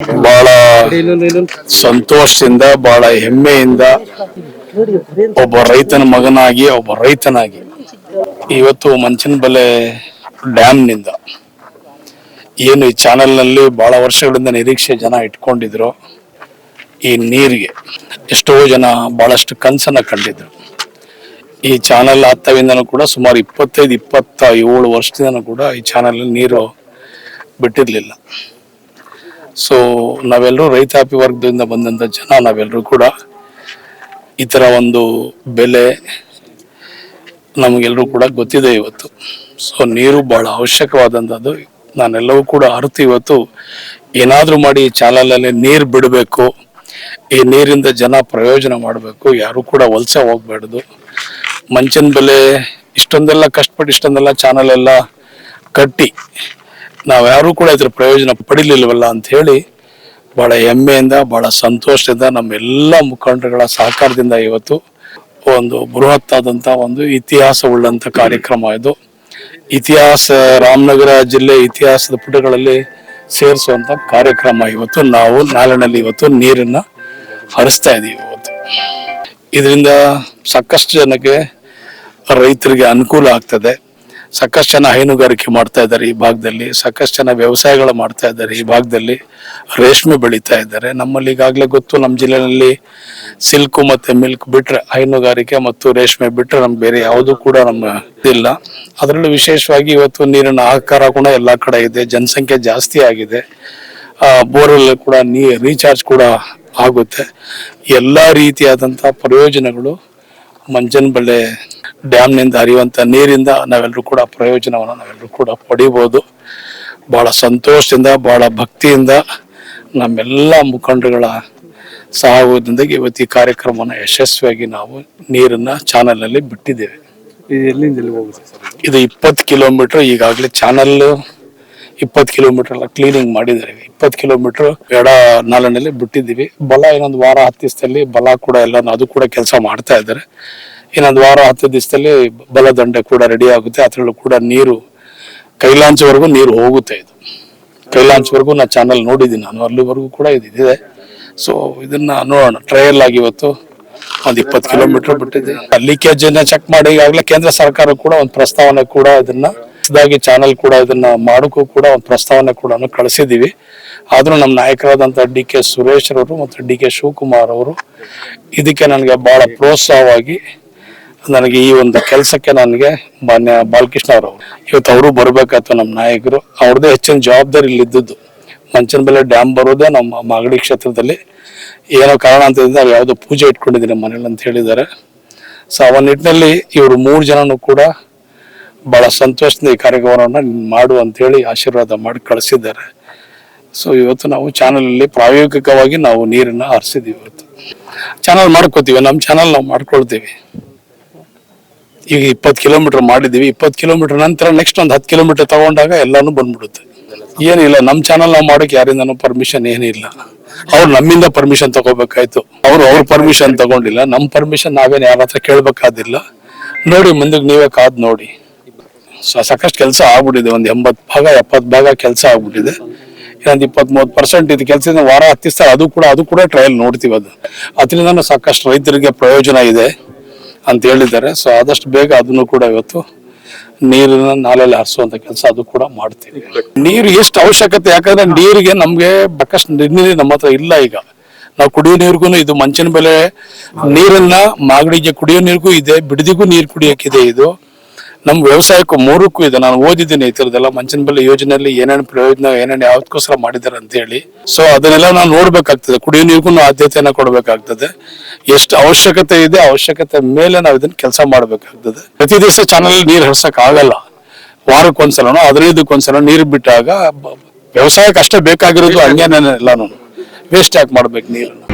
ಬಹಳ ಸಂತೋಷದಿಂದ ಬಹಳ ಹೆಮ್ಮೆಯಿಂದ ಒಬ್ಬ ರೈತನ ಮಗನಾಗಿ ಒಬ್ಬ ರೈತನಾಗಿ ಇವತ್ತು ಮಂಚನಬೆಲೆ ಡ್ಯಾಮ್ ನಿಂದ ಏನು ಈ ಚಾನೆಲ್ ನಲ್ಲಿ ಬಹಳ ವರ್ಷಗಳಿಂದ ನಿರೀಕ್ಷೆ ಜನ ಇಟ್ಕೊಂಡಿದ್ರು. ಈ ನೀರಿಗೆ ಎಷ್ಟೋ ಜನ ಬಹಳಷ್ಟು ಕನಸನ್ನ ಕಂಡಿದ್ರು. ಈ ಚಾನೆಲ್ ಹತ್ತವಿಂದನೂ ಕೂಡ ಸುಮಾರು 25-27 ವರ್ಷದಿಂದನೂ ಕೂಡ ಈ ಚಾನೆಲ್ ನೀರು ಬಿಟ್ಟಿರ್ಲಿಲ್ಲ. ಸೊ ನಾವೆಲ್ಲರೂ ರೈತಾಪಿ ವರ್ಗದಿಂದ ಬಂದಂತ ಜನ ನಾವೆಲ್ಲರೂ ಕೂಡ ಈ ತರ ಒಂದು ಬೆಲೆ ನಮಗೆಲ್ಲರೂ ಕೂಡ ಗೊತ್ತಿದೆ ಇವತ್ತು. ಸೊ ನೀರು ಬಹಳ ಅವಶ್ಯಕವಾದಂಥದ್ದು. ನಾನೆಲ್ಲವೂ ಕೂಡ ಅರ್ಥ ಇವತ್ತು ಏನಾದ್ರೂ ಮಾಡಿ ಈ ಚಾನಲಲ್ಲಿ ನೀರು ಬಿಡಬೇಕು, ಈ ನೀರಿಂದ ಜನ ಪ್ರಯೋಜನ ಮಾಡಬೇಕು, ಯಾರು ಕೂಡ ವಲಸೆ ಹೋಗ್ಬಾರ್ದು. ಮಂಚನಬೆಲೆ ಇಷ್ಟೊಂದೆಲ್ಲ ಕಷ್ಟಪಟ್ಟು ಇಷ್ಟೊಂದೆಲ್ಲ ಚಾನಲ್ ಎಲ್ಲ ಕಟ್ಟಿ ನಾವ್ಯಾರು ಕೂಡ ಇದ್ರ ಪ್ರಯೋಜನ ಪಡಿಲಿಲ್ವಲ್ಲ ಅಂತ ಹೇಳಿ ಬಹಳ ಹೆಮ್ಮೆಯಿಂದ ಬಹಳ ಸಂತೋಷದಿಂದ ನಮ್ಮೆಲ್ಲ ಮುಖಂಡರುಗಳ ಸಹಕಾರದಿಂದ ಇವತ್ತು ಒಂದು ಬೃಹತ್ತಾದಂತ ಒಂದು ಇತಿಹಾಸ ಉಳ್ಳಂತ ಕಾರ್ಯಕ್ರಮ ಇದು. ಇತಿಹಾಸ ರಾಮನಗರ ಜಿಲ್ಲೆ ಇತಿಹಾಸದ ಪುಟಗಳಲ್ಲಿ ಸೇರಿಸುವಂತ ಕಾರ್ಯಕ್ರಮ ಇವತ್ತು ನಾವು ನಾಲೆನಲ್ಲಿ ಇವತ್ತು ನೀರನ್ನ ಹರಿಸ್ತಾ ಇದೀವಿ. ಇವತ್ತು ಇದರಿಂದ ಸಾಕಷ್ಟು ಜನಕ್ಕೆ ರೈತರಿಗೆ ಅನುಕೂಲ ಆಗ್ತದೆ. ಸಾಕಷ್ಟು ಜನ ಹೈನುಗಾರಿಕೆ ಮಾಡ್ತಾ ಇದ್ದಾರೆ ಈ ಭಾಗದಲ್ಲಿ, ಸಾಕಷ್ಟು ಜನ ವ್ಯವಸಾಯಗಳು ಮಾಡ್ತಾ ಇದ್ದಾರೆ ಈ ಭಾಗದಲ್ಲಿ, ರೇಷ್ಮೆ ಬೆಳೀತಾ ಇದ್ದಾರೆ. ನಮ್ಮಲ್ಲಿ ಈಗಾಗಲೇ ಗೊತ್ತು, ನಮ್ಮ ಜಿಲ್ಲೆಯಲ್ಲಿ ಸಿಲ್ಕ್ ಮತ್ತೆ ಮಿಲ್ಕ್ ಬಿಟ್ರೆ, ಹೈನುಗಾರಿಕೆ ಮತ್ತು ರೇಷ್ಮೆ ಬಿಟ್ರೆ ನಮ್ಗೆ ಬೇರೆ ಯಾವುದು ಕೂಡ ನಮ್ಮ ಇಲ್ಲ. ಅದರಲ್ಲೂ ವಿಶೇಷವಾಗಿ ಇವತ್ತು ನೀರಿನ ಆಹಾರ ಕೂಡ ಎಲ್ಲಾ ಕಡೆ ಇದೆ, ಜನಸಂಖ್ಯೆ ಜಾಸ್ತಿ ಆಗಿದೆ, ಬೋರ್ವೆಲ್ ಕೂಡ ರೀಚಾರ್ಜ್ ಕೂಡ ಆಗುತ್ತೆ. ಎಲ್ಲಾ ರೀತಿಯಾದಂತಹ ಪ್ರಯೋಜನಗಳು ಮಂಚನಬೆಲೆ ಡ್ಯಾಮ್ ನಿಂದ ಹರಿಯುವಂತ ನೀರಿಂದ ನಾವೆಲ್ಲರೂ ಕೂಡ ಪ್ರಯೋಜನವನ್ನು ನಾವೆಲ್ಲರೂ ಕೂಡ ಪಡಿಬಹುದು. ಬಹಳ ಸಂತೋಷದಿಂದ ಬಹಳ ಭಕ್ತಿಯಿಂದ ನಮ್ಮೆಲ್ಲ ಮುಖಂಡರುಗಳ ಸಹಯೋಗದಿಂದ ಇವತ್ತು ಈ ಕಾರ್ಯಕ್ರಮವನ್ನು ಯಶಸ್ವಿಯಾಗಿ ನಾವು ನೀರನ್ನ ಚಾನಲ್ ನಲ್ಲಿ ಬಿಟ್ಟಿದ್ದೇವೆ. ಇದು 20 ಕಿಲೋಮೀಟರ್ ಈಗಾಗಲೇ ಚಾನಲ್ 20 ಕಿಲೋಮೀಟರ್ ಎಲ್ಲ ಕ್ಲೀನಿಂಗ್ ಮಾಡಿದ್ದಾರೆ. 20 ಕಿಲೋಮೀಟರ್ ಎಡ ನಾಲೆನಲ್ಲಿ ಬಿಟ್ಟಿದ್ದೀವಿ. ಬಲ ಇನ್ನೊಂದು ವಾರ 10 ದಿವಸದಲ್ಲಿ ಬಲ ಕೂಡ ಎಲ್ಲ ಅದು ಕೂಡ ಕೆಲಸ ಮಾಡ್ತಾ ಇದ್ದಾರೆ. ಇನ್ನೊಂದು ವಾರ 10 ದಿವಸದಲ್ಲಿ ಬಲದಂಡೆ ಕೂಡ ರೆಡಿ ಆಗುತ್ತೆ. ಅದರಲ್ಲೂ ಕೂಡ ನೀರು ಕೈಲಾಂಚವರೆಗೂ ನೀರು ಹೋಗುತ್ತೆ. ಇದು ಕೈಲಾಂಚವರೆಗೂ ನಾ ಚಾನಲ್ ನೋಡಿದ್ದೀನಿ ನಾನು, ಅಲ್ಲಿವರೆಗೂ ಕೂಡ ಇದಿದೆ. ಸೊ ಇದನ್ನ ನೋಡೋಣ, ಟ್ರಯಲ್ ಆಗಿ ಇವತ್ತು ಒಂದು 20 ಕಿಲೋಮೀಟರ್ ಬಿಟ್ಟಿದೆ. ಲೀಕೇಜ್ ಚೆಕ್ ಮಾಡಿ ಈಗಾಗಲೇ ಕೇಂದ್ರ ಸರ್ಕಾರ ಕೂಡ ಒಂದು ಪ್ರಸ್ತಾವನೆ ಕೂಡ ಇದನ್ನ ಚಾನಲ್ ಕೂಡ ಇದನ್ನ ಮಾಡೋಕ್ಕೂ ಕೂಡ ಒಂದು ಪ್ರಸ್ತಾವನೆ ಕೂಡ ಕಳಿಸಿದೀವಿ. ಆದ್ರೂ ನಮ್ಮ ನಾಯಕರಾದಂತಹ DK ಸುರೇಶ್ ಅವರು ಮತ್ತು DK ಶಿವಕುಮಾರ್ ಅವರು ಇದಕ್ಕೆ ನನಗೆ ಬಹಳ ಪ್ರೋತ್ಸಾಹವಾಗಿ ನನಗೆ ಈ ಒಂದು ಕೆಲಸಕ್ಕೆ ನನಗೆ ಮಾನ್ಯ ಬಾಲಕೃಷ್ಣ ಅವರು ಇವತ್ತು ಅವರು ಬರ್ಬೇಕಾಯ್ತು. ನಮ್ಮ ನಾಯಕರು ಅವ್ರದ್ದೇ ಹೆಚ್ಚಿನ ಜವಾಬ್ದಾರಿ ಇಲ್ಲಿದ್ದು. ಮಂಚನಬೆಲೆ ಡ್ಯಾಮ್ ಬರೋದೇ ನಮ್ಮ ಮಾಗಡಿ ಕ್ಷೇತ್ರದಲ್ಲಿ ಏನೋ ಕಾರಣ ಅಂತ ಯಾವುದೋ ಪೂಜೆ ಇಟ್ಕೊಂಡಿದ್ದೀನಿ ಮನೇಲಿ ಅಂತ ಹೇಳಿದ್ದಾರೆ. ಸೊ ಆ ನಿಟ್ಟಿನಲ್ಲಿ ಇವರು 3 ಜನನು ಕೂಡ ಬಹಳ ಸಂತೋಷದಿಂದ ಈ ಕಾರ್ಯಕ್ರಮವನ್ನು ಮಾಡು ಅಂತ ಹೇಳಿ ಆಶೀರ್ವಾದ ಮಾಡಿ ಕಳಿಸಿದ್ದಾರೆ. ಸೊ ಇವತ್ತು ನಾವು ಚಾನಲ್ ಅಲ್ಲಿ ಪ್ರಾಯೋಗಿಕವಾಗಿ ನಾವು ನೀರನ್ನ ಹರಿಸಿದೀವಿ. ಇವತ್ತು ಚಾನಲ್ ಮಾಡ್ಕೋತೀವಿ, ನಮ್ಮ ಚಾನಲ್ ನಾವು ಮಾಡ್ಕೊಳ್ತೀವಿ. ಈಗ 20 ಕಿಲೋಮೀಟರ್ ಮಾಡಿದೀವಿ. 20 ಕಿಲೋಮೀಟರ್ ನಂತರ ನೆಕ್ಸ್ಟ್ ಒಂದು 10 ಕಿಲೋಮೀಟರ್ ತಗೊಂಡಾಗ ಎಲ್ಲಾನು ಬಂದ್ಬಿಡುತ್ತೆ. ಏನಿಲ್ಲ, ನಮ್ಮ ಚಾನಲ್ ನಾವು ಮಾಡೋಕೆ ಯಾರಿಂದನೂ ಪರ್ಮಿಷನ್ ಏನಿಲ್ಲ. ಅವ್ರು ನಮ್ಮಿಂದ ಪರ್ಮಿಷನ್ ತಗೋಬೇಕಾಯ್ತು, ಅವ್ರ ಪರ್ಮಿಷನ್ ತಗೊಂಡಿಲ್ಲ. ನಮ್ಮ ಪರ್ಮಿಷನ್ ನಾವೇನು ಯಾರ ಹತ್ರ ಕೇಳ್ಬೇಕಾದಿಲ್ಲ. ನೋಡಿ ಮುಂದಕ್ಕೆ ನೀವೇ ಕಾದ್ ನೋಡಿ. ಸಾಕಷ್ಟು ಕೆಲಸ ಆಗ್ಬಿಟ್ಟಿದೆ. ಒಂದು 80 ಭಾಗ 70 ಭಾಗ ಕೆಲಸ ಆಗ್ಬಿಟ್ಟಿದೆ. ಇನ್ನೊಂದು 20-30% ಇದು ಕೆಲಸದಿಂದ ವಾರ 10 ದಿವಸ ಅದು ಕೂಡ ಟ್ರಯಲ್ ನೋಡ್ತೀವಿ. ಅದರಿಂದ ಸಾಕಷ್ಟು ರೈತರಿಗೆ ಪ್ರಯೋಜನ ಇದೆ ಅಂತ ಹೇಳಿದ್ದಾರೆ. ಸೊ ಆದಷ್ಟು ಬೇಗ ಅದನ್ನು ಕೂಡ ಇವತ್ತು ನೀರಿನ ನಾಲೆಯಲ್ಲಿ ಹರಿಸುವಂತ ಕೆಲಸ ಅದು ಕೂಡ ಮಾಡ್ತೀವಿ. ನೀರು ಎಷ್ಟು ಅವಶ್ಯಕತೆ, ಯಾಕಂದ್ರೆ ನೀರಿಗೆ ನಮ್ಗೆ ಸಾಕಷ್ಟು ನೀರು ನಮ್ಮ ಹತ್ರ ಇಲ್ಲ. ಈಗ ನಾವು ಕುಡಿಯೋ ನೀರಿಗೂ ಇದು ಮಂಚನಬೆಲೆ ನೀರನ್ನ ಮಾಗಡಿಗೆ ಕುಡಿಯೋ ನೀರಿಗೂ ಇದೆ, ಬಿಡದಿಗೂ ನೀರು ಕುಡಿಯೋಕ್ಕಿದೆ. ಇದು ನಮ್ ವ್ಯವಸಾಯಕ್ಕೂ 3ಕ್ಕೂ ಇದೆ. ನಾನು ಓದಿದ್ದೀನಿ ಈ ತರದೆಲ್ಲ ಮಂಚನಬೆಲೆ ಯೋಜನೆಯಲ್ಲಿ ಏನೇನು ಪ್ರಯೋಜನ, ಏನೇನು ಯಾವ್ದಕ್ಕೋಸ್ಕರ ಮಾಡಿದ್ದಾರೆ ಅಂತ ಹೇಳಿ. ಸೊ ಅದನ್ನೆಲ್ಲ ನಾವು ನೋಡ್ಬೇಕಾಗ್ತದೆ. ಕುಡಿಯೋ ನೀರಿಗೂ ಆದ್ಯತೆಯನ್ನ ಕೊಡ್ಬೇಕಾಗ್ತದೆ. ಎಷ್ಟು ಅವಶ್ಯಕತೆ ಇದೆ, ಅವಶ್ಯಕತೆ ಮೇಲೆ ನಾವು ಇದನ್ನ ಕೆಲಸ ಮಾಡ್ಬೇಕಾಗ್ತದೆ. ಪ್ರತಿ ದಿವಸ ಚಾನಲ್ ನೀರು ಹರಿಸಕ್ ಆಗಲ್ಲ. ವಾರಕ್ಕೊಂದ್ಸಲನೋ 15ಕ್ಕೊಂದ್ಸಲ ನೀರು ಬಿಟ್ಟಾಗ ವ್ಯವಸಾಯಕ್ಕೆ ಅಷ್ಟೇ ಬೇಕಾಗಿರೋದು. ಹಂಗೇನೇನೆಲ್ಲಾನು ವೇಸ್ಟ್ ಯಾಕೆ ಮಾಡ್ಬೇಕು ನೀರನ್ನು.